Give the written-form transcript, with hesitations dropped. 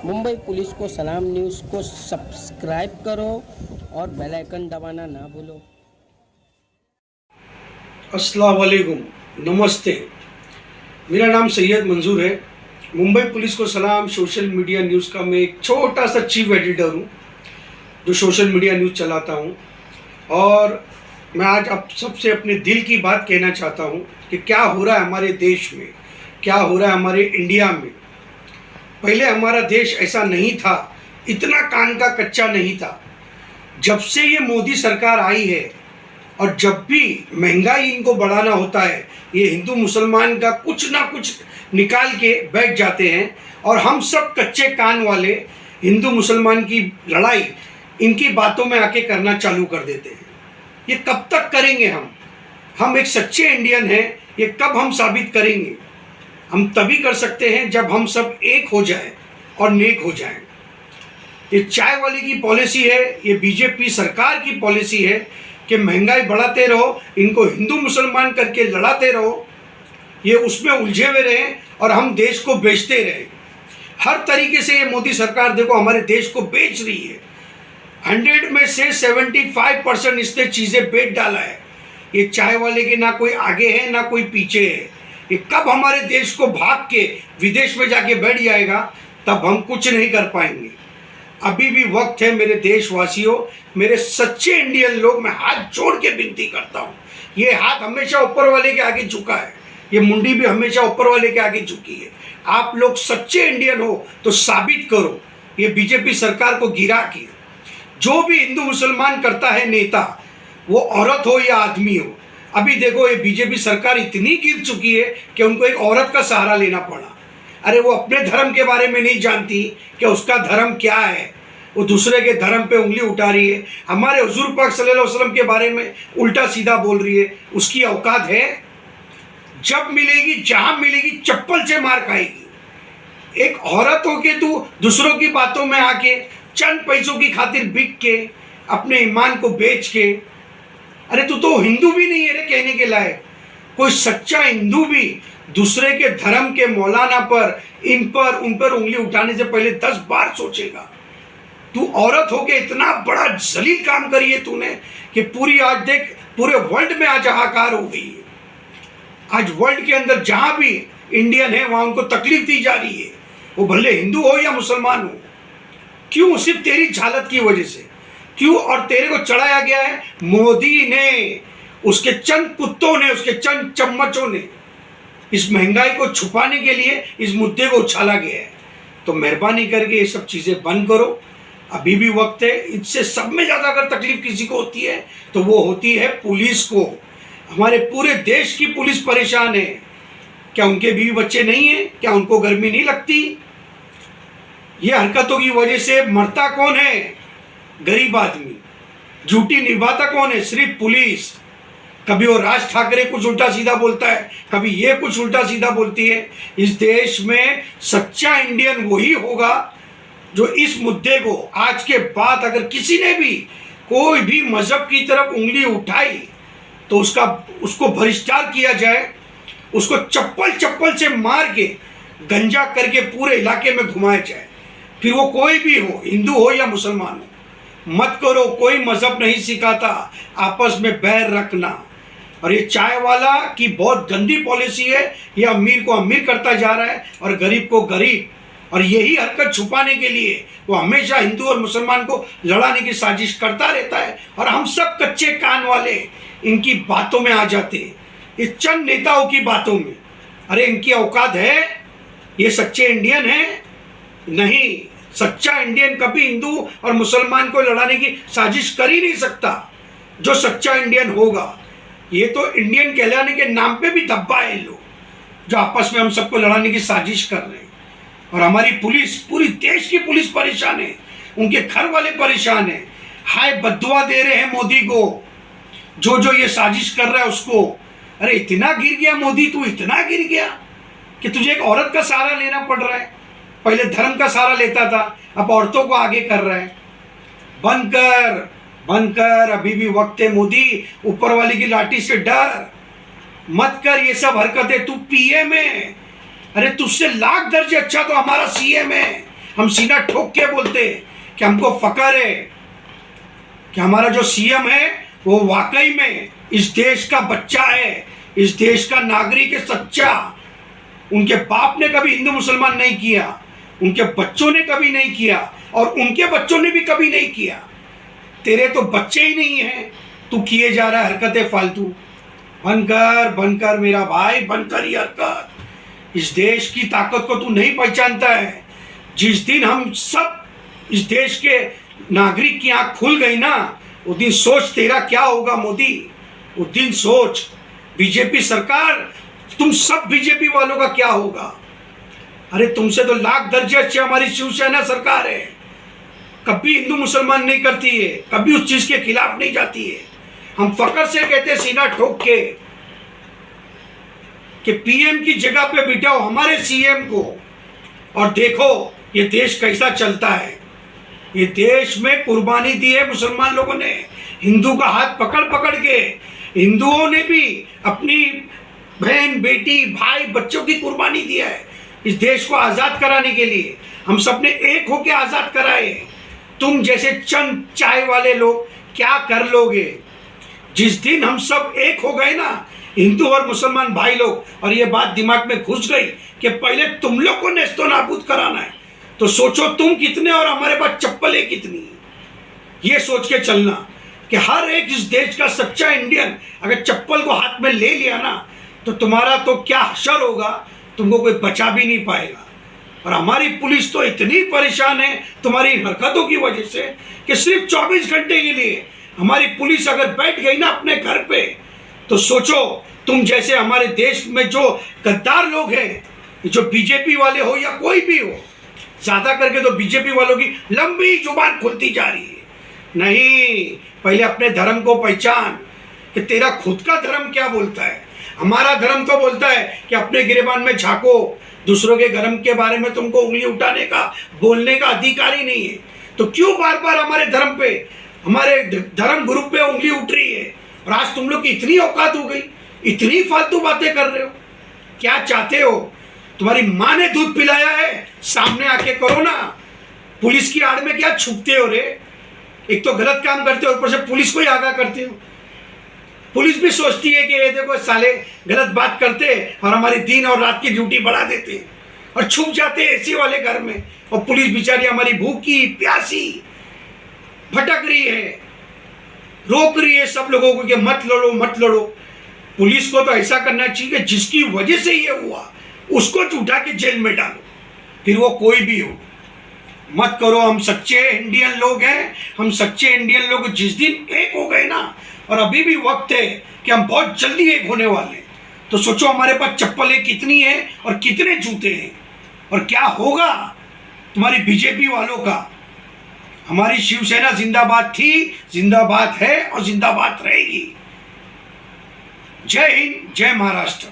Mumbai police को सलाम news को सब्सक्राइब करो और बेल आइकन दबाना ना भूलो। अस्सलाम वालेकुम, नमस्ते। मेरा नाम सैयद मंजूर है। मुंबई पुलिस को सलाम सोशल मीडिया न्यूज़ का मैं एक छोटा सा चीफ एडिटर हूँ जो सोशल मीडिया न्यूज़ चलाता हूँ। और मैं आज आप सबसे अपने दिल की बात कहना चाहता हूँ कि क्या हो रहा है हमारे देश में, क्या हो रहा है हमारे इंडिया में। पहले हमारा देश ऐसा नहीं था, इतना कान का कच्चा नहीं था। जब से ये मोदी सरकार आई है और जब भी महंगाई इनको बढ़ाना होता है, ये हिंदू मुसलमान का कुछ ना कुछ निकाल के बैठ जाते हैं और हम सब कच्चे कान वाले हिंदू मुसलमान की लड़ाई इनकी बातों में आके करना चालू कर देते हैं। ये कब तक करेंगे हम एक सच्चे इंडियन हैं, ये कब हम साबित करेंगे? हम तभी कर सकते हैं जब हम सब एक हो जाए और नेक हो जाएं। ये चाय वाले की पॉलिसी है, ये बीजेपी सरकार की पॉलिसी है कि महंगाई बढ़ाते रहो, इनको हिंदू मुसलमान करके लड़ाते रहो, ये उसमें उलझे हुए रहें और हम देश को बेचते रहें। हर तरीके से ये मोदी सरकार देखो हमारे देश को बेच रही है। 100 में से 75% इसने चीज़ें बेच डाला है। ये चाय वाले के ना कोई आगे है ना कोई पीछे है। ये कब हमारे देश को भाग के विदेश में जाके बैठ जाएगा तब हम कुछ नहीं कर पाएंगे। अभी भी वक्त है मेरे देशवासियों, मेरे सच्चे इंडियन लोग, मैं हाथ जोड़ के विनती करता हूँ। ये हाथ हमेशा ऊपर वाले के आगे झुका है, ये मुंडी भी हमेशा ऊपर वाले के आगे झुकी है। आप लोग सच्चे इंडियन हो तो साबित करो ये बीजेपी सरकार को गिरा के। जो भी हिंदू मुसलमान करता है नेता, वो औरत हो या आदमी हो, अभी देखो ये बीजेपी सरकार इतनी गिर चुकी है कि उनको एक औरत का सहारा लेना पड़ा। अरे वो अपने धर्म के बारे में नहीं जानती कि उसका धर्म क्या है, वो दूसरे के धर्म पे उंगली उठा रही है। हमारे हुजूर पाक सल्लल्लाहु अलैहि वसल्लम के बारे में उल्टा सीधा बोल रही है। उसकी औकात है? जब मिलेगी जहां मिलेगी चप्पल से मार खाएगी। एक औरत हो के तू दूसरों की बातों में आके चंद पैसों की खातिर बिक के अपने ईमान को बेच के, अरे तू तो हिंदू भी नहीं है रे कहने के लायक। कोई सच्चा हिंदू भी दूसरे के धर्म के मौलाना पर उन पर उंगली उठाने से पहले 10 बार सोचेगा। तू औरत होके इतना बड़ा जलील काम करी है तूने कि पूरी आज देख पूरे वर्ल्ड में आज हाहाकार हो गई है। आज वर्ल्ड के अंदर जहां भी इंडियन है वहां उनको तकलीफ दी जा रही है, वो भले हिंदू हो या मुसलमान हो। क्यों? सिर्फ तेरी झालत की वजह से। क्यों? और तेरे को चढ़ाया गया है मोदी ने, उसके चंद कुत्तों ने, उसके चंद चम्मचों ने। इस महंगाई को छुपाने के लिए इस मुद्दे को उछाला गया है। तो मेहरबानी करके ये सब चीज़ें बंद करो, अभी भी वक्त है। इससे सब में ज़्यादा अगर तकलीफ किसी को होती है तो वो होती है पुलिस को। हमारे पूरे देश की पुलिस परेशान है। क्या उनके बीवी बच्चे नहीं हैं? क्या उनको गर्मी नहीं लगती? ये हरकतों की वजह से मरता कौन है? गरीब आदमी। ड्यूटी निभाता कौन है? सिर्फ पुलिस। कभी वो राज ठाकरे कुछ उल्टा सीधा बोलता है, कभी ये कुछ उल्टा सीधा बोलती है। इस देश में सच्चा इंडियन वही होगा जो इस मुद्दे को आज के बाद अगर किसी ने भी कोई भी मजहब की तरफ उंगली उठाई तो उसको बहिष्कार किया जाए, उसको चप्पल से मार के गंजा करके पूरे इलाके में घुमाया जाए। फिर वो कोई भी हो, हिंदू हो या मुसलमान हो। मत करो, कोई मजहब नहीं सिखाता आपस में बैर रखना। और ये चाय वाला की बहुत गंदी पॉलिसी है। ये अमीर को अमीर करता जा रहा है और गरीब को गरीब। और यही हरकत छुपाने के लिए वो हमेशा हिंदू और मुसलमान को लड़ाने की साजिश करता रहता है। और हम सब कच्चे कान वाले इनकी बातों में आ जाते हैं, ये चंद नेताओं की बातों में। अरे इनकी औकात है? ये सच्चे इंडियन हैं? नहीं। सच्चा इंडियन कभी हिंदू और मुसलमान को लड़ाने की साजिश कर ही नहीं सकता। जो सच्चा इंडियन होगा, ये तो इंडियन कहलाने के नाम पे भी धब्बा है लोग जो आपस में हम सबको लड़ाने की साजिश कर रहे हैं। और हमारी पुलिस, पूरी देश की पुलिस परेशान है, उनके घर वाले परेशान हैं। हाय बद्दुआ दे रहे हैं मोदी को, जो ये साजिश कर रहा है उसको। अरे इतना गिर गया मोदी, तू इतना गिर गया कि तुझे एक औरत का सहारा लेना पड़ रहा है। पहले धर्म का सहारा लेता था, अब औरतों को आगे कर रहा है। बंद कर, अभी भी वक्त है मोदी। ऊपर वाले की लाठी से डर मत कर ये सब हरकतें। तू पीएम है, अरे तुझसे लाख दर्जे अच्छा तो हमारा सीएम है। हम सीना ठोक के बोलते हैं कि हमको फख्र है कि हमारा जो सीएम है वो वाकई में इस देश का बच्चा है, इस देश का नागरिक है सच्चा। उनके बाप ने कभी हिंदू मुसलमान नहीं किया, उनके बच्चों ने कभी नहीं किया और उनके बच्चों ने भी कभी नहीं किया। तेरे तो बच्चे ही नहीं हैं, तू किए जा रहा है हरकतें फालतू। बनकर मेरा भाई, बनकर ये हरकत। इस देश की ताकत को तू नहीं पहचानता है। जिस दिन हम सब इस देश के नागरिक की आंख खुल गई ना, उस दिन सोच तेरा क्या होगा मोदी। उस दिन सोच बीजेपी सरकार, तुम सब बीजेपी वालों का क्या होगा। अरे तुमसे तो लाख दर्जे अच्छे हमारी शिवसेना सरकार है। कभी हिंदू मुसलमान नहीं करती है, कभी उस चीज के खिलाफ नहीं जाती है। हम फख्र से कहते सीना ठोक के कि पीएम की जगह पे बिठाओ हमारे सीएम को और देखो ये देश कैसा चलता है। ये देश में कुर्बानी दी है मुसलमान लोगों ने, हिंदू का हाथ पकड़ पकड़ के। हिंदुओं ने भी अपनी बहन, बेटी, भाई, बच्चों की कुर्बानी दिया है इस देश को आज़ाद कराने के लिए। हम सब ने एक होकर आज़ाद कराए। तुम जैसे चंद चाय वाले लोग क्या कर लोगे। जिस दिन हम सब एक हो गए ना, हिंदू और मुसलमान भाई लोग, और ये बात दिमाग में घुस गई कि पहले तुम लोग को नेस्तो नाबूद कराना है, तो सोचो तुम कितने और हमारे पास चप्पलें कितनी। ये सोच के चलना कि हर एक इस देश का सच्चा इंडियन अगर चप्पल को हाथ में ले लिया ना, तो तुम्हारा तो क्या हशर होगा, तुमको कोई बचा भी नहीं पाएगा। और हमारी पुलिस तो इतनी परेशान है तुम्हारी हरकतों की वजह से कि सिर्फ 24 घंटे के लिए हमारी पुलिस अगर बैठ गई ना अपने घर पे, तो सोचो तुम जैसे हमारे देश में जो गद्दार लोग हैं, जो बीजेपी वाले हो या कोई भी हो, ज्यादा करके तो बीजेपी वालों की लंबी जुबान खुलती जा रही है। नहीं, पहले अपने धर्म को पहचान कि तेरा खुद का धर्म क्या बोलता है। हमारा धर्म तो बोलता है कि अपने गिरेबान में झांको, दूसरों के धर्म के बारे में तुमको उंगली उठाने का, बोलने का अधिकार ही नहीं है। तो क्यों बार बार हमारे धर्म पे, हमारे धर्म गुरु पे उंगली उठ रही है। और आज तुम लोग की इतनी औकात हो गई, इतनी फालतू बातें कर रहे हो। क्या चाहते हो? तुम्हारी माँ ने दूध पिलाया है, सामने आके करो ना। पुलिस की आड़ में क्या छुपते हो रे। एक तो गलत काम करते हो, ऊपर से पुलिस को ही आगाह करते हो। पुलिस भी सोचती है कि ये देखो साले गलत बात करते और हमारी दिन और रात की ड्यूटी बढ़ा देते और छुप जाते एसी वाले घर में। और पुलिस बेचारी हमारी भूखी प्यासी भटक रही है, रोक रही है सब लोगों को कि मत लड़ो मत लड़ो। पुलिस को तो ऐसा करना चाहिए कि जिसकी वजह से ये हुआ उसको उठा के जेल में डालो, फिर वो कोई भी हो। मत करो। हम सच्चे इंडियन लोग हैं, हम सच्चे इंडियन लोग जिस दिन एक हो गए ना, और अभी भी वक्त है कि हम बहुत जल्दी एक होने वाले हैं, तो सोचो हमारे पास चप्पलें कितनी हैं और कितने जूते हैं और क्या होगा तुम्हारी बीजेपी वालों का। हमारी शिवसेना जिंदाबाद थी, जिंदाबाद है और जिंदाबाद रहेगी। जय हिंद, जय महाराष्ट्र।